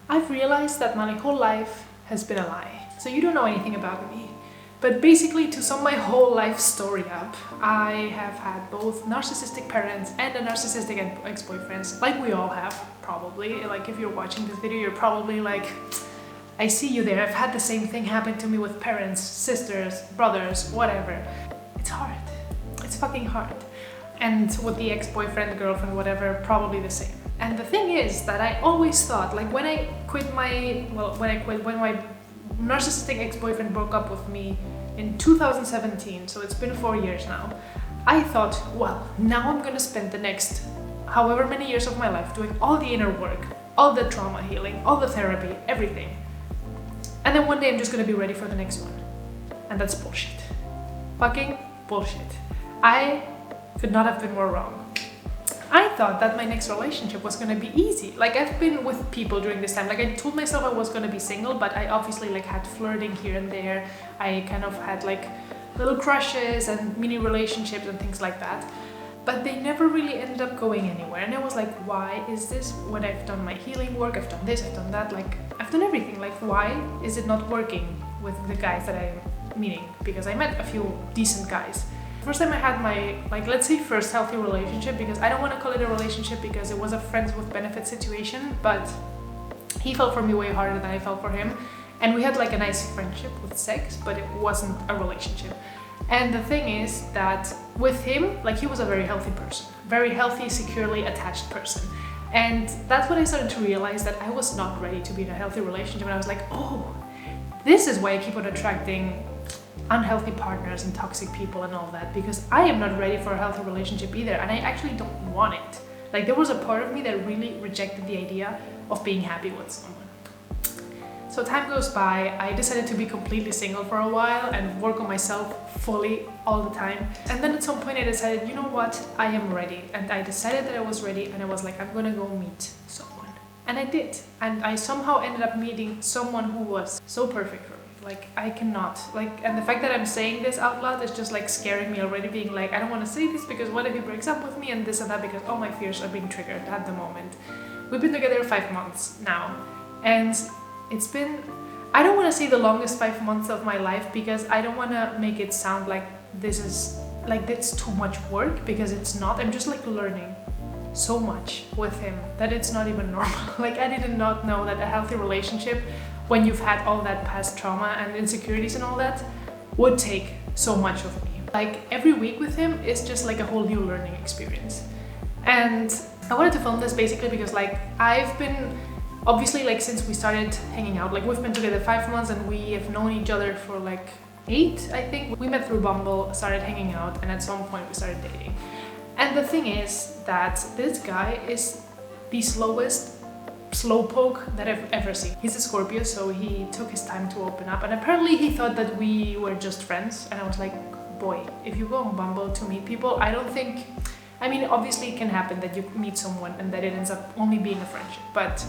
I've realized that my whole life has been a lie. So you don't know anything about me. But basically, to sum my whole life story up, I have had both narcissistic parents and a narcissistic ex-boyfriends, like we all have, probably. Like if you're watching this video, you're probably like, I see you there. I've had the same thing happen to me with parents, sisters, brothers, whatever. It's hard. It's fucking hard. And with the ex-boyfriend, girlfriend, whatever, probably the same. And the thing is that I always thought, like when my narcissistic ex-boyfriend broke up with me in 2017, so it's been 4 years now, I thought, well, now I'm gonna spend the next however many years of my life doing all the inner work, all the trauma healing, all the therapy, everything. And then one day I'm just gonna be ready for the next one. And that's bullshit. Fucking bullshit. I could not have been more wrong. I thought that my next relationship was gonna be easy. Like I've been with people during this time. Like I told myself I was gonna be single, but I obviously like had flirting here and there. I kind of had like little crushes and mini relationships and things like that. But they never really ended up going anywhere. And I was like, why is this? When I've done my healing work, I've done this, I've done that, like I've done everything. Like why is it not working with the guys that I'm meeting? Because I met a few decent guys. First time I had my, like, let's say first healthy relationship, because I don't want to call it a relationship because it was a friends with benefits situation, but he fell for me way harder than I fell for him. And we had like a nice friendship with sex, but it wasn't a relationship. And the thing is that with him, like he was a very healthy person, very healthy, securely attached person. And that's when I started to realize that I was not ready to be in a healthy relationship. And I was like, oh, this is why I keep on attracting unhealthy partners and toxic people and all that, because I am not ready for a healthy relationship either, and I actually don't want it. Like there was a part of me that really rejected the idea of being happy with someone. So time goes by, I decided to be completely single for a while and work on myself fully all the time. And then at some point I decided, you know what, I am ready. And I decided that I was ready, and I was like, I'm gonna go meet someone. And I did. And I somehow ended up meeting someone who was so perfect for me. Like I cannot, like, and the fact that I'm saying this out loud is just like scaring me already, being like, I don't want to say this because what if he breaks up with me and this and that, because all my fears are being triggered at the moment. We've been together 5 months now, and it's been, I don't want to say the longest 5 months of my life, because I don't want to make it sound like this is, like it's too much work, because it's not. I'm just like learning so much with him that it's not even normal. Like I did not know that a healthy relationship, when you've had all that past trauma and insecurities and all that, would take so much of me. Like every week with him is just like a whole new learning experience. And I wanted to film this basically because like I've been, obviously like since we started hanging out, like we've been together 5 months and we have known each other for like 8, I think. We met through Bumble, started hanging out, and at some point we started dating. And the thing is that this guy is the slowest slowpoke that I've ever seen. He's a Scorpio, so he took his time to open up, and apparently he thought that we were just friends. And I was like, boy, if you go on Bumble to meet people, I don't think, I mean obviously it can happen that you meet someone and that it ends up only being a friendship, but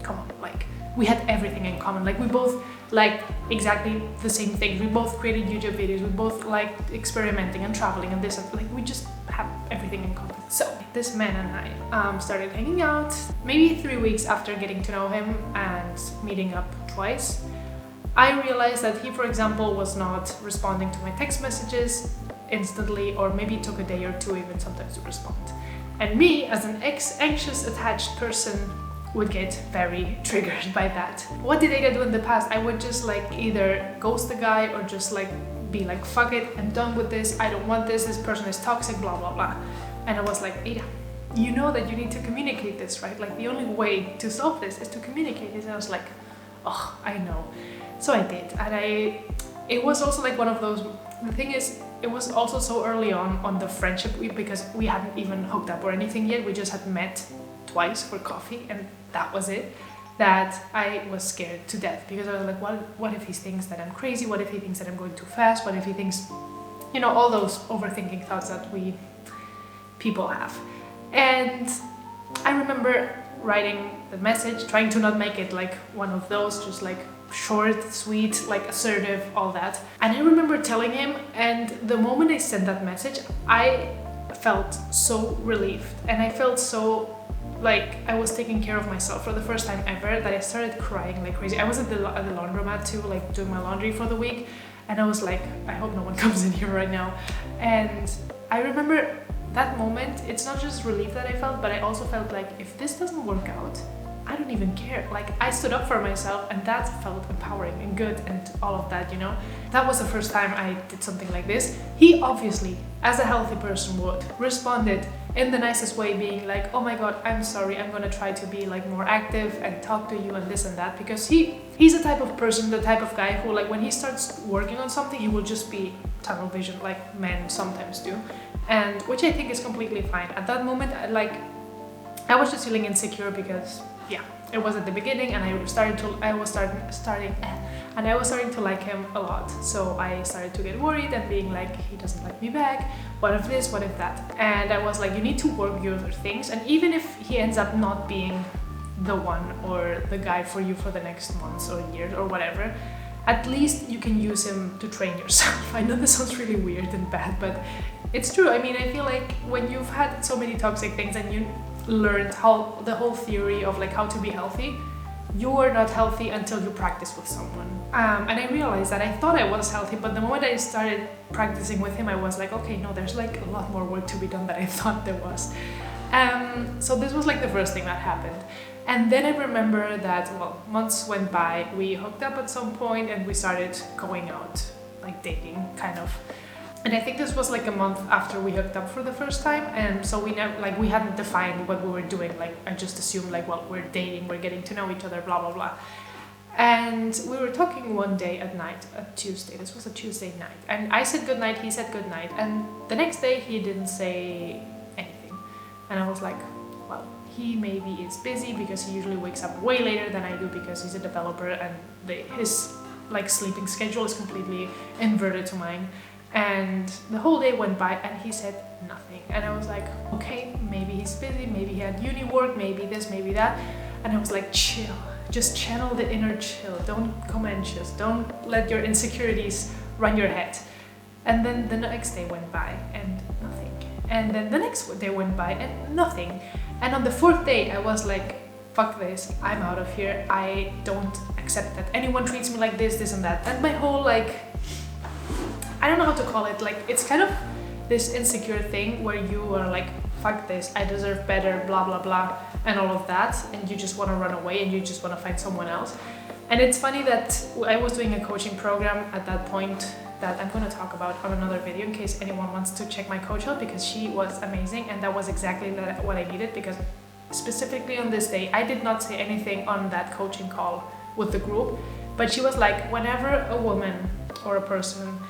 come on, like we had everything in common. Like we both like exactly the same things. We both created YouTube videos, we both liked experimenting and traveling and this, and like we just have everything in common. So this man and I started hanging out maybe 3 weeks after getting to know him and meeting up twice. I realized that he, for example, was not responding to my text messages instantly, or maybe it took a day or two even sometimes to respond. And me, as an anxious attached person, would get very triggered by that. What did I do in the past? I would just like either ghost the guy or just like be like, fuck it, I'm done with this, I don't want this person is toxic, blah blah blah. And I was like, Ada, you know that you need to communicate this, right? Like the only way to solve this is to communicate it. And I was like, oh, I know. So I did, and it was also like one of those, the thing is, it was also so early on the friendship, because we hadn't even hooked up or anything yet, we just had met twice for coffee and that was it, that I was scared to death, because I was like, what if he thinks that I'm crazy, what if he thinks that I'm going too fast, what if he thinks, you know, all those overthinking thoughts that we people have. And I remember writing the message, trying to not make it like one of those, just like short, sweet, like assertive, all that. And I remember telling him, and the moment I sent that message, I felt so relieved and I felt so like I was taking care of myself for the first time ever, that I started crying like crazy. I was at the laundromat too, like doing my laundry for the week, and I was like, I hope no one comes in here right now. And I remember that moment, it's not just relief that I felt, but I also felt like, if this doesn't work out, I don't even care. Like, I stood up for myself, and that felt empowering and good and all of that, you know? That was the first time I did something like this. He obviously, as a healthy person would, responded in the nicest way, being like, oh my god, I'm sorry, I'm gonna try to be like more active and talk to you and this and that, because he's the type of person, the type of guy who, like, when he starts working on something, he will just be tunnel vision, like men sometimes do, and which I think is completely fine. At that moment, I was just feeling insecure because, yeah, it was at the beginning, and I was starting to like him a lot. So I started to get worried and being like, he doesn't like me back. What if this? What if that? And I was like, you need to work your things. And even if he ends up not being the one or the guy for you for the next months or years or whatever, at least you can use him to train yourself. I know this sounds really weird and bad, but it's true. I mean, I feel like when you've had so many toxic things and you learned how the whole theory of like how to be healthy, you are not healthy until you practice with someone. And I realized that I thought I was healthy, but the moment I started practicing with him, I was like, okay, no, there's like a lot more work to be done than I thought there was. So this was like the first thing that happened. And then I remember that, well, months went by, we hooked up at some point and we started going out, like dating, kind of. And I think this was like a month after we hooked up for the first time, and so we never, like, we hadn't defined what we were doing. Like, I just assumed like, well, we're dating, we're getting to know each other, blah blah blah. And we were talking one day at night, a Tuesday. This was a Tuesday night, and I said good night, he said good night, and the next day he didn't say anything. And I was like, well, he maybe is busy, because he usually wakes up way later than I do because he's a developer, and his like sleeping schedule is completely inverted to mine. And the whole day went by and he said nothing, and I was like, okay, maybe he's busy, maybe he had uni work, maybe this, maybe that. And I was like, chill, just channel the inner chill, don't come anxious, don't let your insecurities run your head. And then the next day went by and nothing, and then the next day went by and nothing. And on the fourth day I was like, fuck this, I'm out of here, I don't accept that anyone treats me like this and that. And my whole, like, I don't know how to call it, like, it's kind of this insecure thing where you are like, fuck this, I deserve better, blah blah blah, and all of that, and you just want to run away and you just want to find someone else. And it's funny that I was doing a coaching program at that point that I'm going to talk about on another video in case anyone wants to check my coach out, because she was amazing, and that was exactly what I needed. Because specifically on this day, I did not say anything on that coaching call with the group, but she was like, whenever a woman or a person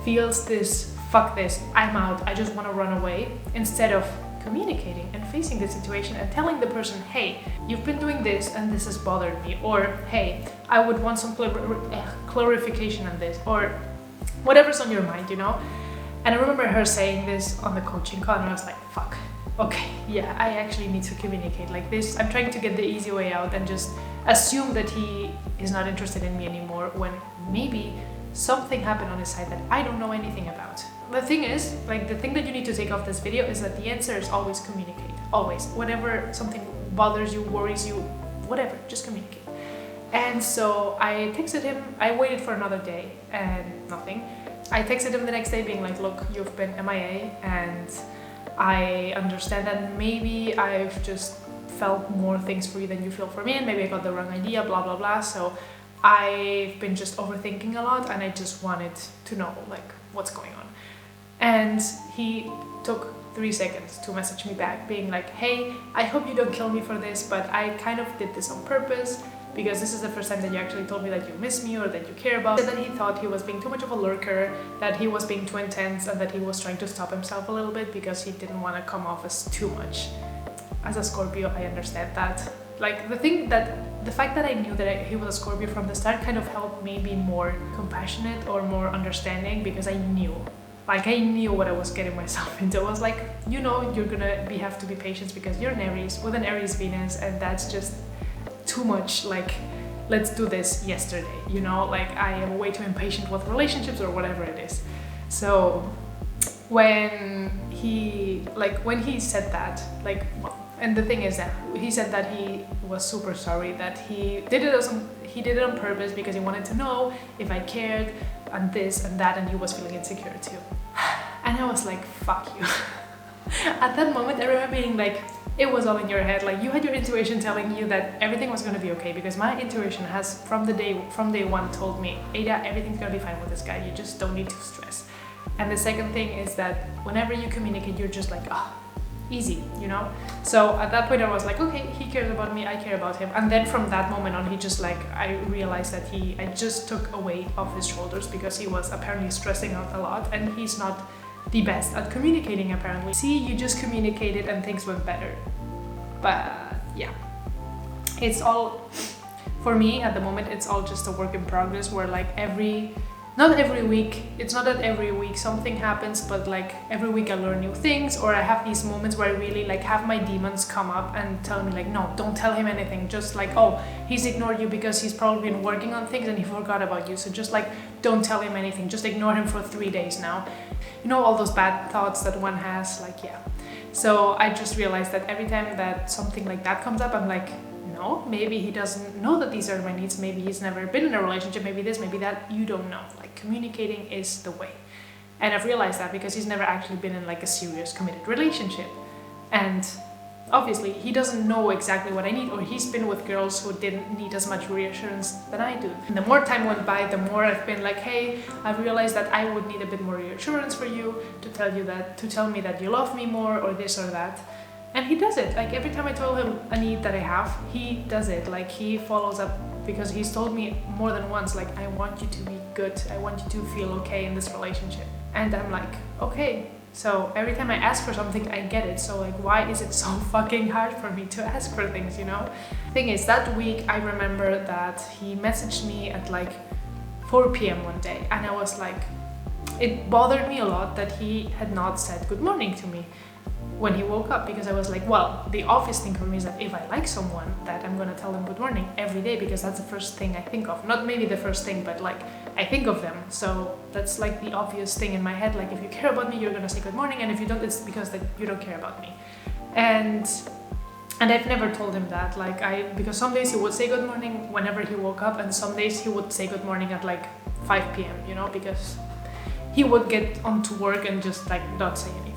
feels this, fuck this, I'm out, I just want to run away, instead of communicating and facing the situation and telling the person, hey, you've been doing this and this has bothered me, or hey, I would want some clarification on this, or whatever's on your mind, you know. And I remember her saying this on the coaching call, and I was like, fuck, okay, yeah, I actually need to communicate like this. I'm trying to get the easy way out and just assume that he is not interested in me anymore, when maybe something happened on his side that I don't know anything about. The thing is, like, the thing that you need to take off this video is that the answer is always communicate. Always. Whenever something bothers you, worries you, whatever, just communicate. And so I texted him, I waited for another day and nothing. I texted him the next day being like, look, you've been MIA, and I understand that maybe I've just felt more things for you than you feel for me, and maybe I got the wrong idea, blah blah blah. So I've been just overthinking a lot, and I just wanted to know, like, what's going on. And he took 3 seconds to message me back being like, hey, I hope you don't kill me for this, but I kind of did this on purpose, because this is the first time that you actually told me that you miss me or that you care about me. That he thought he was being too much of a lurker, that he was being too intense, and that he was trying to stop himself a little bit because he didn't want to come off as too much. As a Scorpio, I understand that. Like, the fact that I knew that he was a Scorpio from the start kind of helped me be more compassionate or more understanding, because I knew what I was getting myself into. I was like, you know, you're gonna have to be patient because you're an Aries with an Aries Venus, and that's just too much. Like, let's do this yesterday, you know, like, I am way too impatient with relationships or whatever it is. So when he said that, like, well, And the thing is that he said that he was super sorry, that he did it on purpose because he wanted to know if I cared and this and that, and he was feeling insecure too. And I was like, fuck you. At that moment I remember being like, it was all in your head, like you had your intuition telling you that everything was going to be okay, because my intuition has from day one told me, Ada, everything's going to be fine with this guy, you just don't need to stress. And the second thing is that whenever you communicate, you're just like, easy, you know? So at that point I was like, okay, he cares about me, I care about him. And then from that moment on, he just like, I realized that I just took a weight off his shoulders, because he was apparently stressing out a lot, and he's not the best at communicating apparently. See, you just communicated and things went better. But yeah, it's all, for me at the moment, it's all just a work in progress, where like not every week, it's not that every week something happens, but like every week I learn new things, or I have these moments where I really like have my demons come up and tell me like, no, don't tell him anything. Just like, oh, he's ignored you because he's probably been working on things and he forgot about you. So just like, don't tell him anything. Just ignore him for 3 days now. You know, all those bad thoughts that one has, like, yeah. So I just realized that every time that something like that comes up, I'm like, no, maybe he doesn't know that these are my needs, maybe he's never been in a relationship, maybe this, maybe that, you don't know. Like, communicating is the way. And I've realized that because he's never actually been in like a serious committed relationship. And obviously he doesn't know exactly what I need, or he's been with girls who didn't need as much reassurance than I do. And the more time went by, the more I've been like, hey, I've realized that I would need a bit more reassurance for you, to tell me that you love me more, or this or that. And he does it. Like every time I tell him a need that I have, he does it. Like he follows up, because he's told me more than once, like, I want you to be good, I want you to feel okay in this relationship. And I'm like, okay. So every time I ask for something, I get it. So like, why is it so fucking hard for me to ask for things, you know? Thing is, that week I remember that he messaged me at like 4 p.m. one day, and I was like, it bothered me a lot that he had not said good morning to me when he woke up, because I was like, well, the obvious thing for me is that if I like someone, that I'm gonna tell them good morning every day, because that's the first thing I think of. Not maybe the first thing, but like, I think of them. So that's like the obvious thing in my head. Like, if you care about me, you're gonna say good morning, and if you don't, it's because that you don't care about me. And I've never told him that, like, because some days he would say good morning whenever he woke up, and some days he would say good morning at like 5 p.m, you know, because he would get onto work and just like not say anything.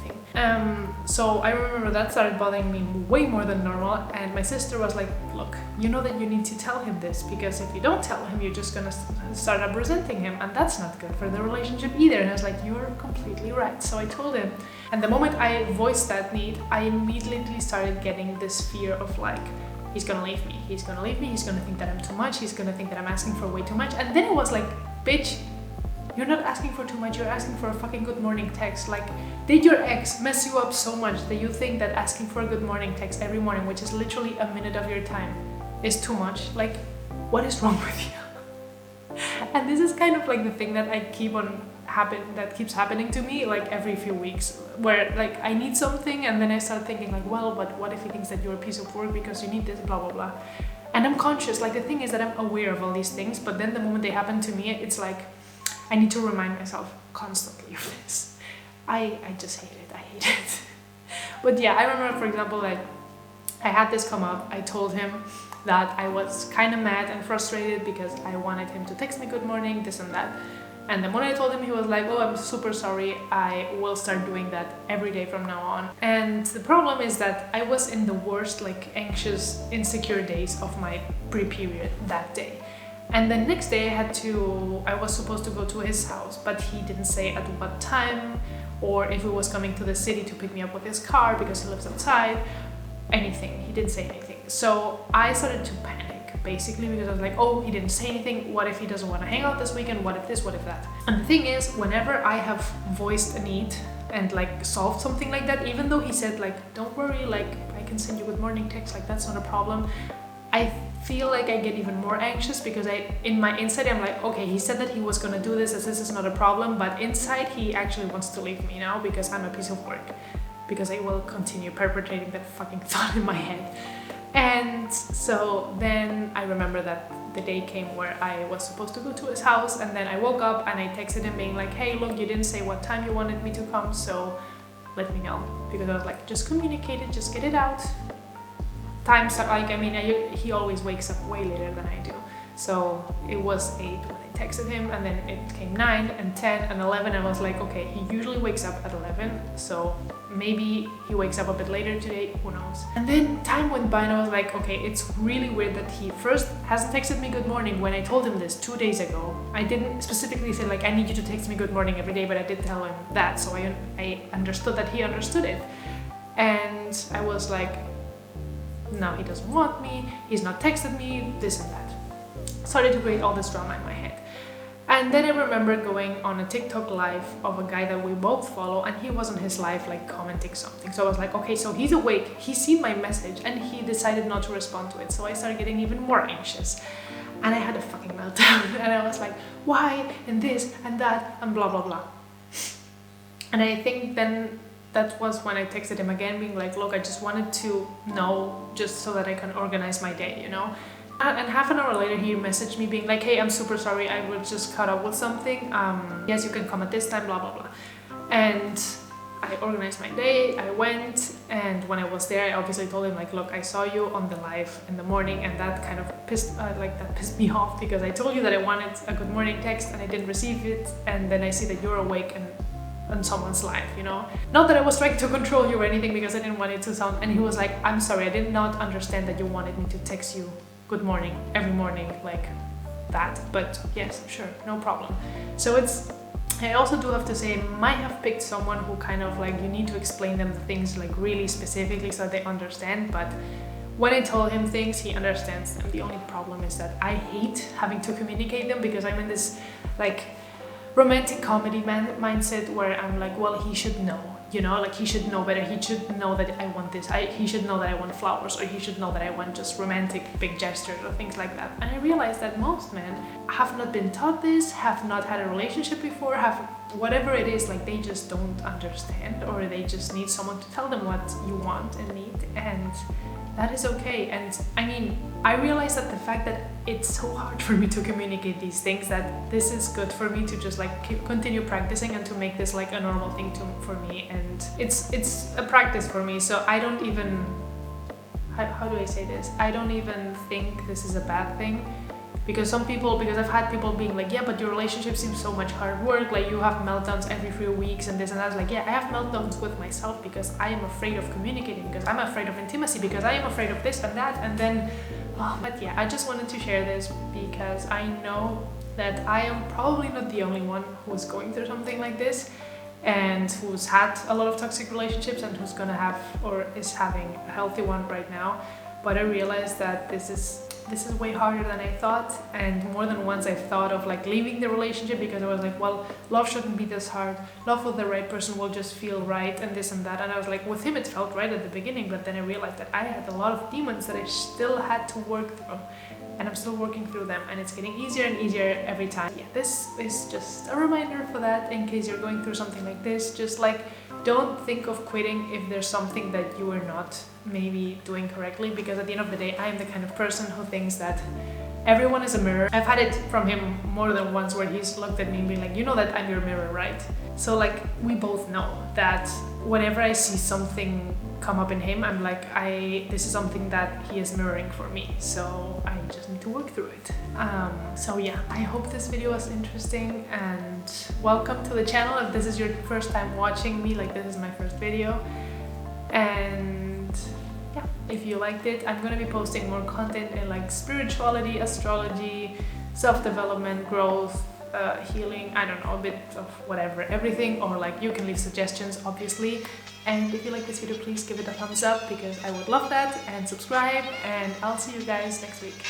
So I remember that started bothering me way more than normal, and my sister was like, look, you know that you need to tell him this, because if you don't tell him, you're just gonna start up resenting him, and that's not good for the relationship either. And I was like, you're completely right. So I told him, and the moment I voiced that need, I immediately started getting this fear of like, he's gonna leave me, he's gonna leave me, he's gonna think that I'm too much, he's gonna think that I'm asking for way too much. And then it was like, bitch, you're not asking for too much, you're asking for a fucking good morning text. Like, did your ex mess you up so much that you think that asking for a good morning text every morning, which is literally a minute of your time, is too much? Like, what is wrong with you? And this is kind of like the thing that that keeps happening to me like every few weeks, where like I need something, and then I start thinking like, well, but what if he thinks that you're a piece of work because you need this, blah blah blah. And I'm conscious, like the thing is that I'm aware of all these things, but then the moment they happen to me, it's like I need to remind myself constantly of this. I just hate it, I hate it. But yeah, I remember, for example, like I had this come up. I told him that I was kind of mad and frustrated because I wanted him to text me good morning, this and that. And the moment I told him, he was like, oh, I'm super sorry, I will start doing that every day from now on. And the problem is that I was in the worst, like anxious, insecure days of my pre-period that day. And the next day I was supposed to go to his house, but he didn't say at what time, or if he was coming to the city to pick me up with his car because he lives outside, anything. He didn't say anything. So I started to panic, basically, because I was like, oh, he didn't say anything. What if he doesn't want to hang out this weekend? What if this, what if that? And the thing is, whenever I have voiced a need and like solved something like that, even though he said like, don't worry, like I can send you good morning text, like that's not a problem, I feel like I get even more anxious, because in my inside I'm like, okay, he said that he was gonna do this, as this is not a problem, but inside he actually wants to leave me now because I'm a piece of work, because I will continue perpetrating that fucking thought in my head. And so then I remember that the day came where I was supposed to go to his house, and then I woke up and I texted him being like, hey, look, you didn't say what time you wanted me to come, so let me know. Because I was like, just communicate it, just get it out. times are like, I mean, he always wakes up way later than I do. So it was 8 when I texted him, and then it came 9 and 10 and 11. I was like, okay, he usually wakes up at 11, so maybe he wakes up a bit later today, who knows. And then time went by and I was like, okay, it's really weird that he first hasn't texted me good morning when I told him this 2 days ago. I didn't specifically say like, I need you to text me good morning every day, but I did tell him that, so I understood that he understood it. And I was like, no, he doesn't want me, he's not texted me, this and that. Started to create all this drama in my head. And then I remember going on a TikTok live of a guy that we both follow, and he was on his live like commenting something. So I was like, okay, so he's awake, he's seen my message, and he decided not to respond to it. So I started getting even more anxious, and I had a fucking meltdown. And I was like, why, and this and that and blah blah blah. And I think then that was when I texted him again, being like, look, I just wanted to know just so that I can organize my day, you know. And half an hour later he messaged me being like, hey, I'm super sorry, I was just caught up with something, yes, you can come at this time, blah blah blah. And I organized my day, I went, and when I was there I obviously told him like, look, I saw you on the live in the morning, and that kind of pissed me off, because I told you that I wanted a good morning text and I didn't receive it, and then I see that you're awake and on someone's life, you know. Not that I was trying to control you or anything, because I didn't want it to sound, and he was like, I'm sorry, I did not understand that you wanted me to text you good morning every morning like that, but yes, sure, no problem. So I also do have to say, I might have picked someone who kind of like, you need to explain them the things like really specifically so that they understand, but when I told him things, he understands them. The only problem is that I hate having to communicate them, because I'm in this like romantic comedy mindset where I'm like, well, he should know, you know, like he should know better, he should know that I want this, he should know that I want flowers, or he should know that I want just romantic big gestures or things like that. And I realized that most men have not been taught this, have not had a relationship before, have whatever it is, like they just don't understand, or they just need someone to tell them what you want and need, and that is okay. And I mean, I realized that the fact that it's so hard for me to communicate these things, that this is good for me to just like continue practicing and to make this like a normal thing for me. And it's a practice for me, so I don't even, how do I say this? I don't even think this is a bad thing. Because I've had people being like, yeah, but your relationship seems so much hard work, like you have meltdowns every few weeks and this and that. I was like, yeah, I have meltdowns with myself because I am afraid of communicating, because I'm afraid of intimacy, because I am afraid of this and that. And then, but yeah, I just wanted to share this because I know that I am probably not the only one who's going through something like this, and who's had a lot of toxic relationships, and who's gonna have or is having a healthy one right now. But I realized that this is way harder than I thought, and more than once I've thought of like leaving the relationship, because I was like, well, love shouldn't be this hard, love with the right person will just feel right, and this and that. And I was like, with him it felt right at the beginning, but then I realized that I had a lot of demons that I still had to work through, and I'm still working through them, and it's getting easier and easier every time. Yeah, this is just a reminder for that, in case you're going through something like this. Just like, don't think of quitting if there's something that you are not maybe doing correctly, because at the end of the day, I am the kind of person who thinks that everyone is a mirror. I've had it from him more than once where he's looked at me and been like, you know that I'm your mirror, right? So like, we both know that whenever I see something come up in him, I'm like, this is something that he is mirroring for me, so I just need to work through it. So yeah, I hope this video was interesting, and welcome to the channel if this is your first time watching me. Like, this is my first video, and yeah, if you liked it, I'm gonna be posting more content in like spirituality, astrology, self-development, growth, healing, I don't know, a bit of whatever, everything. Or like, you can leave suggestions, obviously. And if you like this video, please give it a thumbs up, because I would love that, and subscribe, and I'll see you guys next week.